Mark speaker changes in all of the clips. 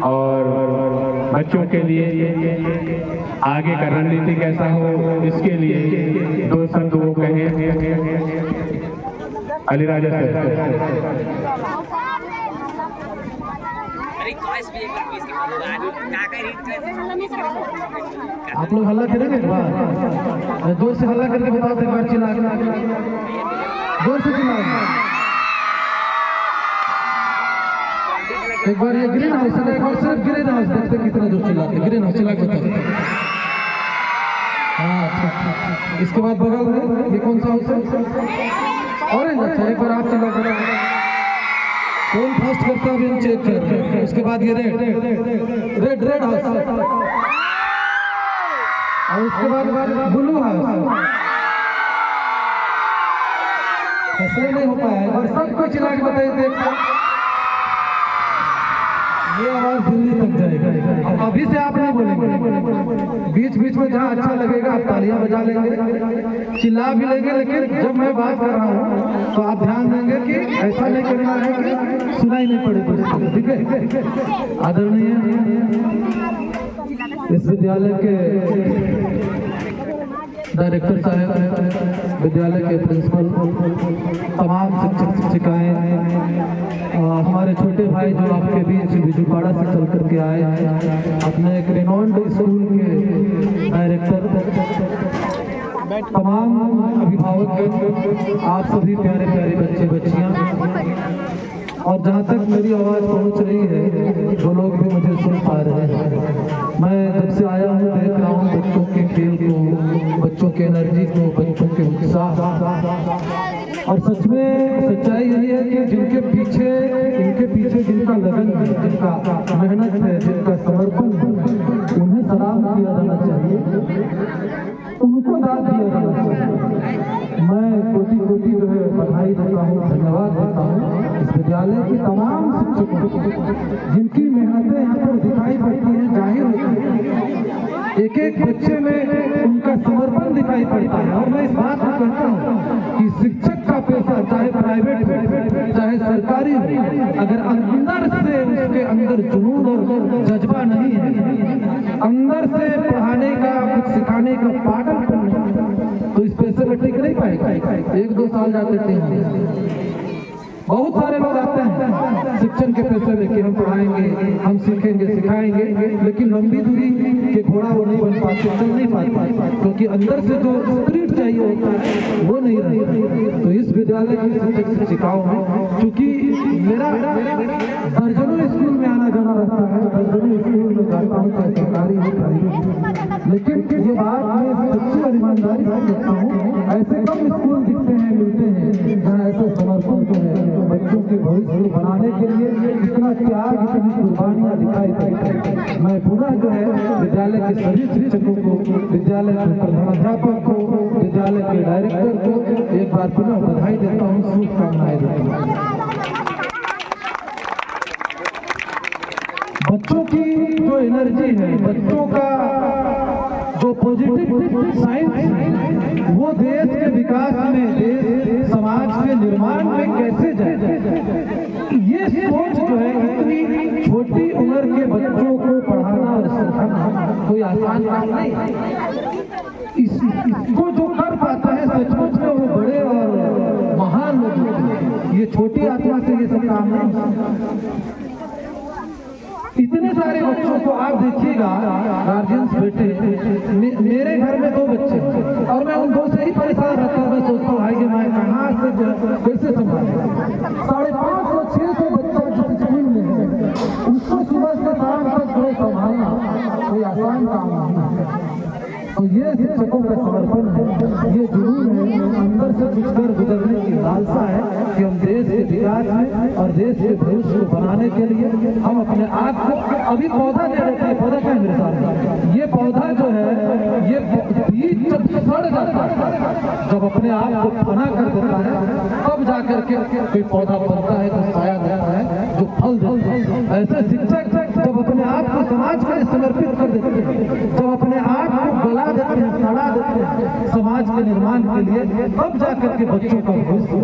Speaker 1: और बच्चों के लिए आगे का रणनीति कैसा हो, इसके लिए 2 शब्द वो कहें। अलीराजा सर।
Speaker 2: आप लोग हल्ला करेंगे एक बार, जोर से हल्ला करके बताओ, एक बार चिल्ला जोर से चिल्लाओ। एक बार ये ग्रीन हाउस है, एक बार सिर्फ ग्रीन हाउस देखते कितना जोर चिल्लाते। ग्रीन हाउस चिल्ला के बताओ। हाँ अच्छा, इसके बाद बगल में ये कौन सा हाउस है? ऑरेंज। अच्छा, एक बार आप चिल्ला करो। कौन फर्स्ट करता है अभी हम चेक कर रहे हैं। उसके बाद ये रेड हाउस, और उसके बाद ब्लू हाउस। ऐसे नहीं हो पाया, और सबको चिल्ला के बताइए। ये आवाज दिल्ली तक जाएगा। अभी से आप नहीं बोलेंगे, बीच बीच में जहाँ अच्छा लगेगा आप तालियां बजा लेंगे, चिल्ला भी लेंगे, लेकिन जब मैं बात कर रहा हूँ तो आप ध्यान देंगे कि ऐसा नहीं करना है कि सुनाई नहीं पड़े। ठीक है। आदरणीय इस विद्यालय के डायरेक्टर साहब, विद्यालय के प्रिंसिपल, तमाम शिक्षक शिक्षिकाएं, हमारे छोटे भाई जो आपके बीच बिजुपाड़ा से चल करके आए हैं, अपने एक रिनोन्ड स्कूल के डायरेक्टर, तमाम अभिभावक, आप सभी प्यारे प्यारे बच्चे बच्चियां, और जहाँ तक मेरी आवाज़ पहुँच रही है, जो लोग भी मुझे सुन पा रहे हैं, मैं जब से आया हूँ देख रहा हूँ बच्चों के खेल को, बच्चों के एनर्जी को, बच्चों के उत्साह, और सच में सच्चाई यही है कि इनके पीछे जिनका लगन है, जिनका मेहनत है, जिनका समर्पण है, उन्हें सलाम किया जाना चाहिए, उनको दाद दिया जाना चाहिए। मैं कोटि कोटि जो है बधाई देता हूँ, धन्यवाद देता हूँ इस विद्यालय के तमाम शिक्षकों को, जिनकी मेहनतें यहाँ पर दिखाई पड़ती हैं, जाहिर होती है। एक एक बच्चे में उनका समर्पण दिखाई पड़ता है। और मैं इस बात को कहता हूँ कि शिक्षक का पैसा, चाहे प्राइवेट हो चाहे सरकारी हो, अगर अंदर से उसके अंदर जुनून और जज्बा नहीं है, अंदर से पढ़ाने का, कुछ सिखाने का पागलपन नहीं, तो इस पैसे में टिक नहीं पाएगा। 1-2 साल जाते थे। बहुत सारे लोग आते हैं शिक्षण के पैसे लेके, हम पढ़ाएंगे, हम सीखेंगे, सिखाएंगे, लेकिन लंबी दूरी के घोड़ा वो नहीं बन पाते, चल नहीं पाते, क्योंकि अंदर से जो स्पिरिट चाहिए होता है वो नहीं रहता। तो इस विद्यालय की शिक्षक शिक्षिकाओं में, चूंकि मेरा दर्जनों स्कूल में आना जाना रहता है, दर्जनों स्कूल में जाता हूँ, चाहे सरकारी हो प्राइवेट, लेकिन ये बात मैं सच्ची और ईमानदारी से कहता हूँ, ऐसे कम स्कूल दिखते हैं, मिलते हैं, जहाँ ऐसे समर्पण जो है बच्चों के भविष्य बनाने के लिए इतना त्याग, इतनी कुर्बानियां दिखाई पड़ती है। मैं पुनः जो है विद्यालय के सभी शिक्षकों को, विद्यालय के प्रधानाध्यापक को, विद्यालय के डायरेक्टर को एक बार पुनः बधाई देता हूँ, शुभकामनाएं देता हूँ। बच्चों की जो एनर्जी है, बच्चों का जो पॉजिटिव साइंस है, वो देश के विकास में, देश समाज के निर्माण में कैसे जाए, ये सोच जो है, इतनी छोटी उम्र के बच्चों को पढ़ाना और सिखाना कोई आसान काम नहीं है। इसको जो कर पाता है सचमुच में वो बड़े और महान लोग होते हैं। ये छोटी आत्मा से ये सब काम नहीं। इतने सारे बच्चों को आप देखिएगा, गार्जियंस बैठे, मेरे घर में 2 बच्चे, और मैं उन 2 से ही परेशान रहता हूँ। मैं सोचता हूँ भाई कि मैं कहाँ से कैसे संभालूं। 550-600 बच्चा जिस स्कूल में है, उसको सुबह से शाम तक जो संभालना कोई आसान काम नहीं है। तो ये शिक्षकों का समर्पण है, ये जुनून है, अंदर से कुछ गुजरने की लालसा है कि हम देश के विकास में और देश के भविष्य को बनाने के लिए हम अपने आप को, अभी पौधा दे देते हैं, पौधा क्या है मेरे साथ, ये पौधा जो है, ये बीज जब सड़ जाता है, जब अपने आप को फना कर देता है, तब जाकर के कोई पौधा बनता है, जो साया देता है, जो फल देता है। ऐसे शिक्षक जब अपने आप को समाज के लिए समर्पित कर देते हैं, जब अपने आप को गला देते हैं, सड़ा देते हैं समाज के निर्माण के लिए, तब जाकर के बच्चों का भविष्य।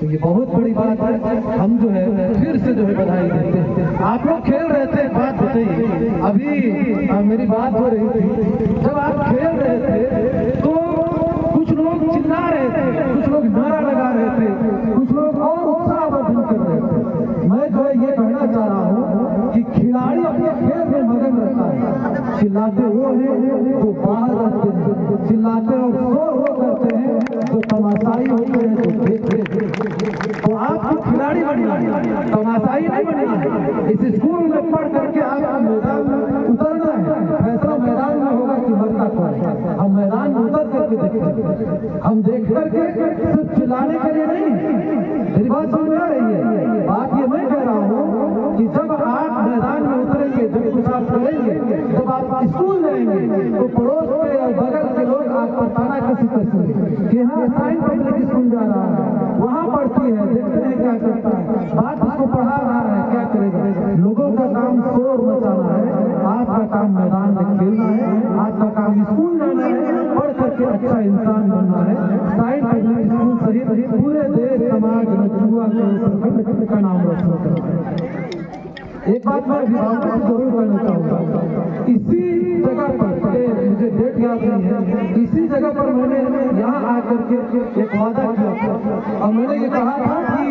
Speaker 2: तो ये बहुत बड़ी बात है। हम जो है फिर से जो है बधाई देते हैं। आप लोग खेल रहे थे, एक बात बताइए, अभी मेरी बात हो रही थी, जब आप खेल रहे थे तो कुछ लोग चिल्ला रहे थे, कुछ लोग नारा लगा रहे थे, कुछ लोग और उत्साहवर्धन कर रहे थे। मैं जो है ये कहना चाह रहा हूँ कि खिलाड़ी अपने खेल में मगन रहता है। चिल्लाते वो हैं जो बाहर रहते हैं, चिल्लाते और शोर वो करते हैं जो तमाशाई होते हैं, जो देखते हैं। तो आपको खिलाड़ी बनना है, तमाशाई नहीं बनना है। इस स्कूल में पढ़ करके आपको मैदान में उतरना है। फैसला मैदान में होगा कि मरना कौन। हम मैदान में उतर करके देखेंगे, हम देख करके सिर्फ चिल्लाने के लिए नहीं। मेरी बात समझ आ रही है? बात ये मैं कह रहा हूँ कि जब आप मैदान में उतरेंगे, जब कुछ आप करेंगे, जब आप स्कूल जाएंगे तो पड़ोस के और बगल के लोग आप पर ताना कसी कसेंगे कि हाँ साइन पब्लिक स्कूल जा रहा है, वहाँ पढ़ती है, देखते हैं क्या करता है, बात उसको पढ़ा रहा है, क्या करेगा। लोगों का काम शोर मचाना है, आपका काम मैदान में खेलना है, आपका काम स्कूल जाना है, पढ़ करके अच्छा इंसान बनना है। साइन पब्लिक स्कूल सहित पूरे देश समाज नचुआ के का नाम रोशन करना है। एक बात मैं अभिभावकों से जरूर कहना चाहूँगा, इसी जगह पर मुझे डेट याद नहीं है, इसी जगह पर मैंने यहाँ आकर के एक वादा किया था और मैंने ये कहा था कि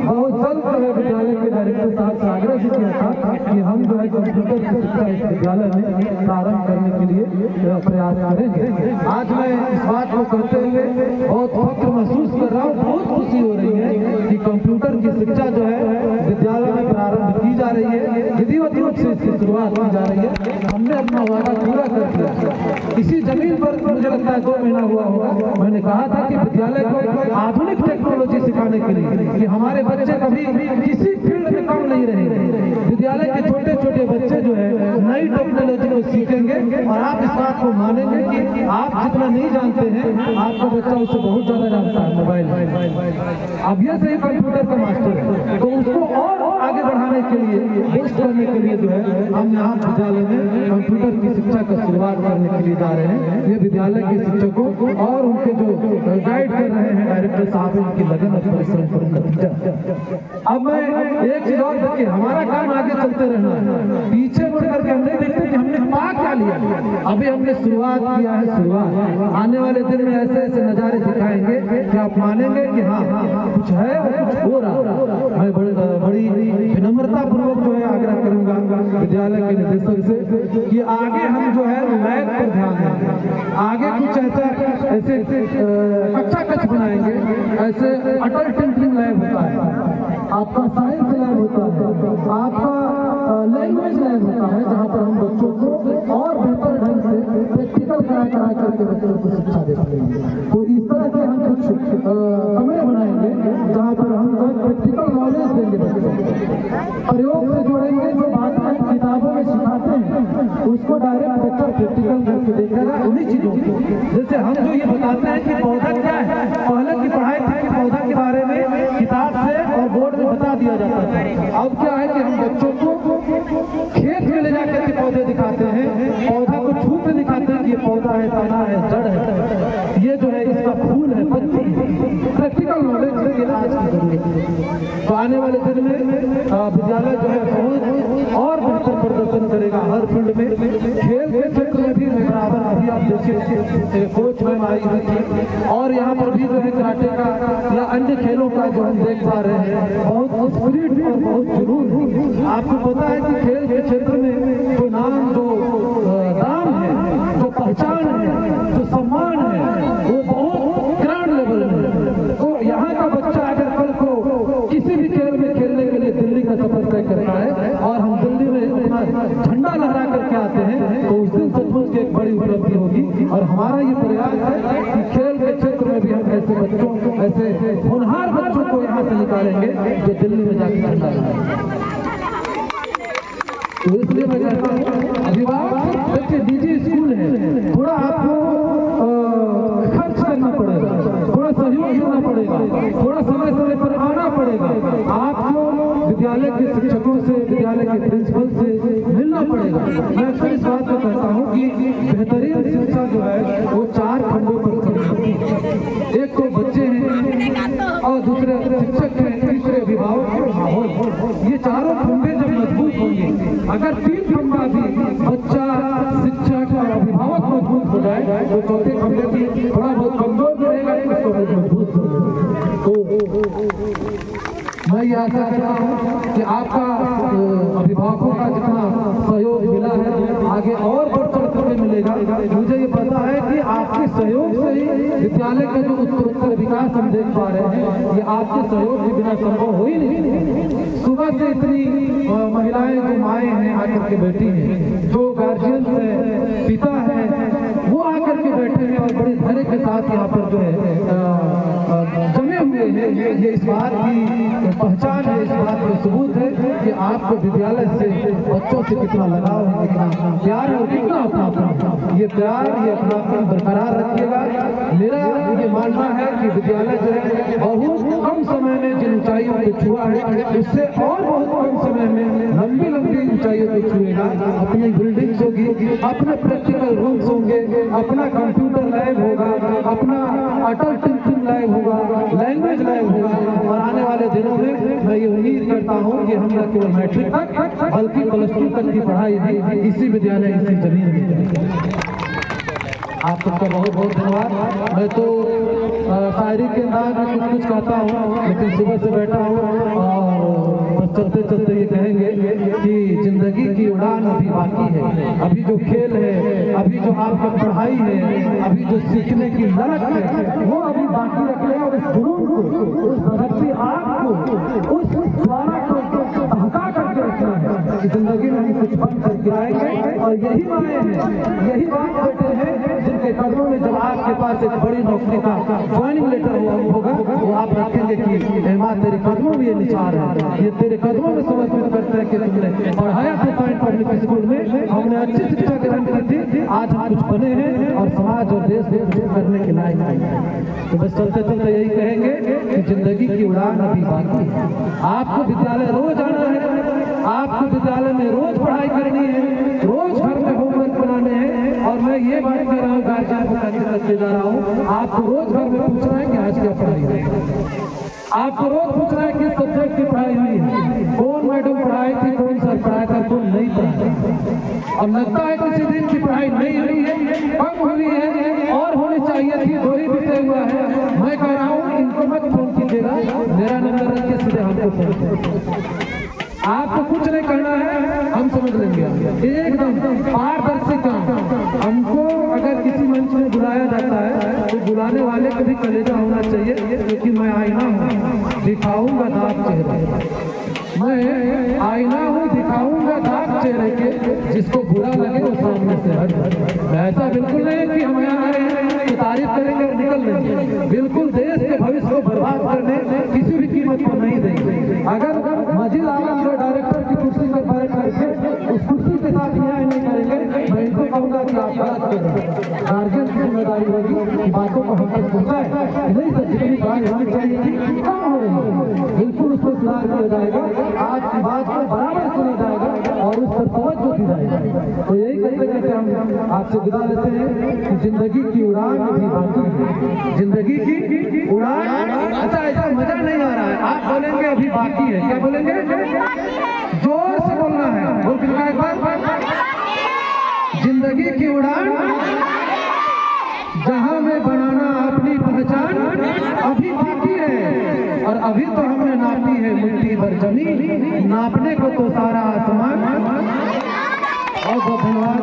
Speaker 2: बहुत जल्द जो है विद्यालय के डायरेक्टर साहब से आग्रह भी किया था कि हम जो है कंप्यूटर की शिक्षा इस विद्यालय में प्रारंभ करने के लिए प्रयास करेंगे। आज मैं इस बात को करते हुए बहुत फख्र महसूस कर रहा हूँ, बहुत खुशी हो रही है कि कंप्यूटर की शिक्षा जो है विद्यालय में प्रारंभ की जा रही है, विधिवत रूप से इसकी शुरुआत की जा रही है। हमने अपना वादा पूरा कर दिया। इसी जमीन पर मुझे लगता है 2 महीना हुआ होगा, मैंने कहा था कि विद्यालय को आधुनिक टेक्नोलॉजी सिखाने के लिए कि हमारे बच्चे कभी किसी फील्ड में कम नहीं रहेंगे। विद्यालय के छोटे छोटे बच्चे जो है नई टेक्नोलॉजी को सीखेंगे और आप इस बात को मानेंगे कि आप जितना नहीं जानते हैं आपका बच्चा उससे बहुत ज्यादा जानता है। मोबाइल अब ये सही कंप्यूटर का मास्टर है, तो उसको और आगे बढ़ाने के लिए, बूस्ट करने के लिए जो है हम यहाँ विद्यालय में कंप्यूटर की शिक्षा का शुरुआत करने के लिए जा रहे हैं। ये विद्यालय के शिक्षकों और उनके जो गाइड कर रहे हैं डायरेक्टर साहब, इनकी लगन और परिश्रम पर नतीजा। अब मैं एक चीज और देखिए, हमारा काम आगे चलते रहना है, पीछे मुड़ करके हम नहीं देखते कि हमने पा क्या लिया। अभी हमने शुरुआत किया है, शुरुआत। आने वाले दिन में ऐसे ऐसे नजारे दिखाएंगे कि आप मानेंगे कि हाँ कुछ है और कुछ हो रहा। मैं बड़ी विनम्रता पूर्वक जो है आग्रह करूंगा विद्यालय के निदेशक से कि आगे हम जो है लैब पर ध्यान देंगे। आगे कुछ ऐसे कच्चा कच बनाएंगे, ऐसे अटल टिंकरिंग लैब होता है, आपका साइंस लैब होता है, आपका लैंग्वेज लैब होता है, जहाँ पर हम बच्चों को और बेहतर ढंग से प्रैक्टिकल करा करके बच्चों को शिक्षा दे सकेंगे। तो इस तरह के हम कुछ कमरे बनाएंगे जहाँ पर हम प्रैक्टिकल नॉलेज देंगे बच्चों को, प्रयोग से जोड़ेंगे। जो बातें किताबों में सिखाते हैं उसको डायरेक्ट बच्चा प्रैक्टिकल करके देखेगा उन्हीं चीजों को। जैसे हम जो ये बताते हैं कि पौधा क्या है, पहले की पढ़ाई थी कि पौधा के बारे में किताब से और बोर्ड में बता दिया जाता था। अब क्या है कि हम बच्चों को खेत में ले जाकर के पौधे दिखाते हैं, पौधा को छू के दिखाते हैं कि ये पौधा है, तना है, जड़ है, ये जो है इसका फूल है, पत्ती है। प्रैक्टिकल नॉलेज आज की जरूरत है। तो आने वाले दिन में विद्यालय जो है बहुत और बेहतर प्रदर्शन करेगा हर फील्ड में। खेल के क्षेत्र में भी बराबर, अभी आप देखिए कोच मैम आई हुई थी और यहाँ पर भी जो है कराटे का या अन्य खेलों का जो हम देख पा रहे हैं, बहुत स्पिरिट और बहुत जुनून। आपको पता है कि खेल के क्षेत्र में जो नाम, जो दाम है, जो पहचान है, जो सम्मान है, वो बहुत ग्राउंड लेवल में। तो यहाँ का बच्चा अगर कल को किसी भी खेल में खेलने के लिए दिल्ली का सफर तय करता है और हम दिल्ली में अपना झंडा लहरा करके आते हैं, तो उस दिन सचमुच की एक बड़ी उपलब्धि होगी। और हमारा ये प्रयास है कि खेल के क्षेत्र में भी हम ऐसे बच्चों, ऐसे होनहार बच्चों को यहाँ से निकालेंगे जो दिल्ली में जाकर झंडा लहराएंगे। तो इसलिए मैं कहता हूँ अभिभावक बच्चे निजी स्कूल है, थोड़ा आपको खर्च करना पड़ेगा, थोड़ा सहयोग देना पड़ेगा, थोड़ा समय समय पर आना पड़ेगा, आपको विद्यालय के शिक्षकों से, विद्यालय के प्रिंसिपल से मिलना पड़ेगा। मैं फिर इस बात को कहता हूँ कि बेहतरीन शिक्षा जो है वो 4 खंडों पर खड़ी होती है। एक तो बच्चे हैं और दूसरे शिक्षक हैं, तीसरे अभिभावक और माहौल। ये चारों खंभे जब मजबूत होंगे, अगर 3 खंभा भी बच्चा, शिक्षक और अभिभावक मजबूत हो जाए तो चौथे खंभे भी थोड़ा बहुत कमजोर भी रहेगा, इसको मजबूत होगा। तो मैं ये आशा करता हूँ कि आपका अभिभावकों का जितना सहयोग मिला है आगे और बढ़ चढ़ करके मिलेगा। मुझे ये पता है कि आपके सहयोग से ही विद्यालय का जो उत्तरोत्तर विकास हम देख पा रहे हैं, ये आपके सहयोग के बिना संभव हो ही नहीं। सुबह से इतनी महिलाएं जो माएँ हैं आकर के बैठी हैं, जो गार्जियंस हैं, पिता हैं, वो आकर के बैठे हैं और बड़े धैर्य के साथ यहाँ पर जो है जमे हुए हैं। ये इस बात की पहचान है, इस बात का सबूत है कि आपको विद्यालय से बच्चों से कितना लगाव है, कितना प्यार है और कितना अपनापन। ये प्यार, ये अपनापन बरकरार रखिएगा। मेरा ये मानना है कि विद्यालय जो है बहुत कम समय में जिन ऊंचाइयों को छुआ है, उससे और बहुत कम समय में लंबी लंबी ऊंचाइयों को छुएगा। अपनी बिल्डिंग्स होगी, अपने प्रैक्टिकल रूम्स होंगे, अपना कंप्यूटर लैब होगा, अपना अटल टिंकिंग लैब होगा, लैंग्वेज लैब होगा। और आने वाले दिनों में मैं ये उम्मीद करता हूँ कि हम न केवल मैट्रिक तक बल्कि +2 तक की पढ़ाई भी इसी विद्यालय, इसी जमीन में करेंगे। आप सबका बहुत बहुत धन्यवाद। मैं तो शायरी के अंदाज में कुछ कहता हूँ, लेकिन सुबह से बैठा हूँ और बस चलते चलते ये कहेंगे कि जिंदगी की उड़ान अभी बाकी है। अभी जो खेल है, अभी जो आपका पढ़ाई है, अभी जो सीखने की ललक है, वो अभी बाकी रख लें और इस जुनून को, उस भटकती आग को, उस ज्वाला को धमका करके रखना है कि जिंदगी में हम कुछ बन करके आएंगे। और यही माए हैं, यही बात बेटे हैं जिनके कदमों में जब आपके पास एक बड़ी नौकरी का ज्वाइनिंग लेटर होगा, वो आप रखेंगे कि माँ तेरे कदमों में ये निचार है, ये तेरे कदमों में समर्पित करते हैं कि तुमने पढ़ाया था साइंस पब्लिक स्कूल में, हमने अच्छी शिक्षा ग्रहण की थी, आज हम कुछ बने हैं और समाज और देश में कुछ करने के लायक हैं। तो बस चलते चलते यही कहेंगे कि जिंदगी की उड़ान अभी बाकी है। आपको विद्यालय रोज आना है, आपको विद्यालय में रोज पढ़ाई करनी है, रोज घर में होमवर्क बनाने हैं। और मैं ये बात कर रहा हूँ, गार्जियन को करते जा रहा हूँ, आपको रोज घर में पूछना है कि आज क्या पढ़ाई है। आपको रोज पूछना है किस सब्जेक्ट की पढ़ाई हुई है, कौन मैडम पढ़ाई थी, कौन सर पढ़ाया था, कौन नहीं पढ़ाया। अब लगता है किसी दिन की पढ़ाई नहीं हुई है, कम हुई है और होनी चाहिए थी, 2 ही विषय हुआ है। मैं कह रहा हूँ इनको मत फोन कीजिएगा, मेरा नंबर रख के सीधे हमको फोन। आपको कुछ नहीं करना है, हम समझ लेंगे एकदम पारदर्शी काम। हमको अगर किसी मंच में बुलाया जाता है तो बुलाने वाले को भी कलेजा होना चाहिए, क्योंकि मैं आईना हूँ, दिखाऊंगा दाग चेहरे। मैं आईना हूँ, दिखाऊंगा दाग चेहरे के, जिसको बुरा लगे वो सामने से हट। ऐसा बिल्कुल नहीं कि हम यहाँ आए हैं तो तारीफ करेंगे और निकल लेंगे। बिल्कुल देश के भविष्य को बर्बाद करने किसी भी कीमत पर नहीं देंगे। अगर मजीद आलम जो डायरेक्टर की कुर्सी पर बैठ करके उस कुर्सी के साथ न्याय नहीं करेंगे, मैं इनको कहूँगा कि आप गलत कर रहे हैं। गार्जियन की जिम्मेदारी होगी बातों को हम तक पहुँचाए, नहीं तो जितनी पढ़ाई होनी चाहिए थी कम हो रही है, बिल्कुल उस पर सुधार किया जाएगा। आज की बात को बराबर सुना जाएगा और उस पर तवज्जो दी जाएगी। तो यही कहते कहते हम आपसे विदा लेते हैं कि जिंदगी की उड़ान अभी बाकी है, जिंदगी की उड़ान। अच्छा, ऐसा मजा नहीं आ रहा है, आप बोलेंगे अभी बाकी है, क्या बोलेंगे? जोर से बोलना है, बोल के दिखाएं एक बार। जिंदगी की उड़ान जहां में बनाना अपनी पहचान अभी बाकी है, और अभी तो हमने नापी है मिट्टी भर जमीन, नापने को तो सारा आसमान। और बहुत धन्यवाद।